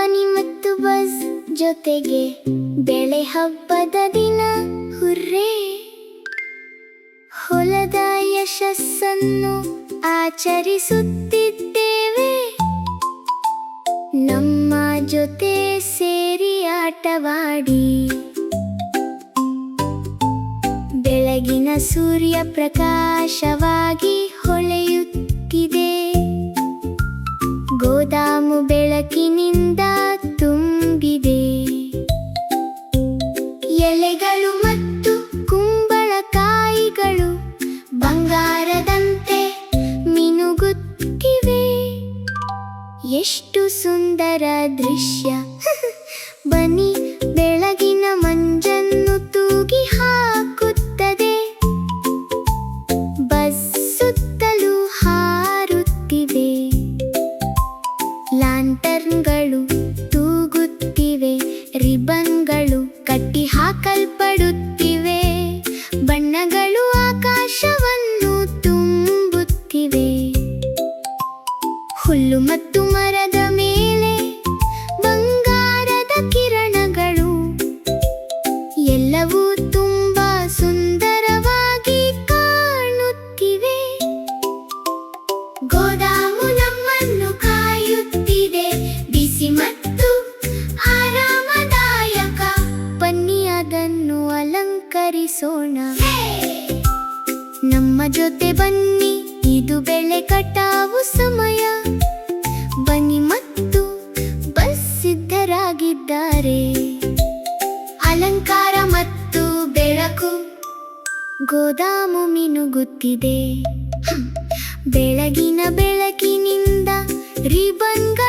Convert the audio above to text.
ಬನ್ನಿ ಮತ್ತು ಬಸ್ ಜೊತೆಗೆ ಬೆಳೆ ಹಬ್ಬದ ದಿನ ಹುರ್ರೇ. ಹೊಲದ ಯಶಸ್ಸನ್ನು ಆಚರಿಸುತ್ತಿದ್ದೇವೆ, ನಮ್ಮ ಜೊತೆ ಸೇರಿ ಆಟವಾಡಿ. ಬೆಳಗಿನ ಸೂರ್ಯ ಪ್ರಕಾಶವಾಗಿ ಹೊಳೆಯುತ್ತಿದೆ, ಗೋದಾಮು ಬೆಳಕಿನಿಂದ ತುಂಬಿದೆ. ಎಲೆಗಳು ಮತ್ತು ಕುಂಬಳಕಾಯಿಗಳು ಬಂಗಾರದಂತೆ ಮಿನುಗುತ್ತಿವೆ. ಎಷ್ಟು ಸುಂದರ ದೃಶ್ಯ! ಬನ್ನಿ, ಬೆಳಗಿನ ಮಂಜನ್ನು ತೂಗಿ ಹಾಕುತ್ತದೆ, ಬಸ್ ಸುತ್ತಲೂ ಹಾರುತ್ತಿವೆ. ಲ್ಯಾಂಟರ್ನ್ಗಳು ತೂಗುತ್ತಿವೆ, ರಿಬನ್ಗಳು ಕಟ್ಟಿ ಹಾಕಲ್ಪಡುತ್ತಿವೆ, ಬಣ್ಣಗಳು ಆಕಾಶವನ್ನು ತುಂಬುತ್ತಿವೆ. ಹುಲ್ಲು ಮತ್ತು ಮರದ ಮೇಲೆ ಬಂಗಾರದ ಕಿರಣಗಳು, ಎಲ್ಲವೂ ತುಂಬಾ ಸುಂದರವಾಗಿ ಕಾಣುತ್ತಿವೆ. ಗೋದಾಮು ನಮ್ಮನ್ನು ಕಾಯುತ್ತಿದೆ, ಬಿಸಿ ಮತ್ತು ಆರಾಮದಾಯಕ. ಬನ್ನಿ ಅದನ್ನು ಅಲಂಕರಿಸೋಣ, ನಮ್ಮ ಜೊತೆ ಬನ್ನಿ, ಇದು ಬೆಳೆ ಕಟಾವು ಸಮಯ. ಬನ್ನಿ ಮತ್ತು ಬಸ್ ಸಿದ್ಧರಾಗಿದ್ದಾರೆ. ಅಲಂಕಾರ ಮತ್ತು ಬೆಳಕು, ಗೋದಾಮು ಮಿನುಗುತ್ತಿದೆ, ಬೆಳಗಿನ ಬೆಳಕಿನಿಂದ ರಿಬನ್ಗಳು